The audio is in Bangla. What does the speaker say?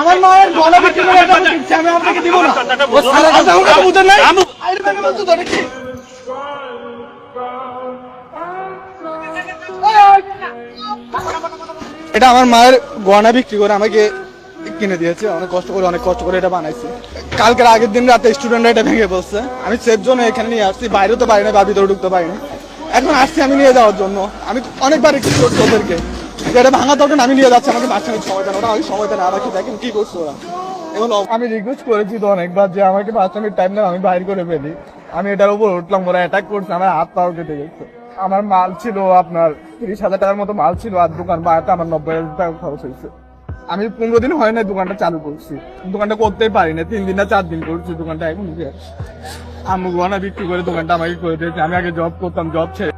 আমার মায়ের গলা বিক্রি করে এটা আমি কিনছি, আমি আপনাকে দিব না। আচ্ছা, আমাকে তো বুঝেন নাই? আরে ভাই, বলছো তো নাকি? এটা আমার মায়ের গয়না বিক্রি করে আমাকে কিনে দিয়েছে, অনেক কষ্ট করে এটা বানাইছে। কালকের আগের দিন রাতে স্টুডেন্টরা এটা ভেঙে বলছে, আমি সেফ জোনে এখানে নিয়ে আসছি, বাইরেও তো পারি না বা ভিতরে ঢুকতে পারিনি। এখন আসছি আমি নিয়ে যাওয়ার জন্য, আমি অনেকবার রিকোয়েস্ট করছি ওদেরকে এটা ভাঙা দরকার, আমি নিয়ে যাচ্ছি, আমাকে 5 মিনিট সময় দেন। ওরা আমাকে সময় দেন, আমাকে দেখেন কি করছে ওরা। এবং আমি রিকোয়েস্ট করেছি তো অনেকবার যে আমাকে 5 মিনিট টাইম দেন, আমি বাইর করে ফেলি। আমি এটার উপর উঠলাম, ওরা অ্যাটাক করছে, আমার হাত পাও কেটে গেছে। আমার মাল ছিল আপনার 30,000 টাকার মতো মাল ছিল, আর দোকান বাড়াতে আমার 90,000 টাকা খরচ হয়েছে। আমি 15 দিন হয় না দোকানটা চালু করছি, দোকানটা করতেই পারি না, 3 দিন না 4 দিন করছি দোকানটা। এখন আম্মু গয়না বিক্রি করে দোকানটা আমাকে করে দিয়েছে। আমি আগে জব করতাম, জব ছেড়ে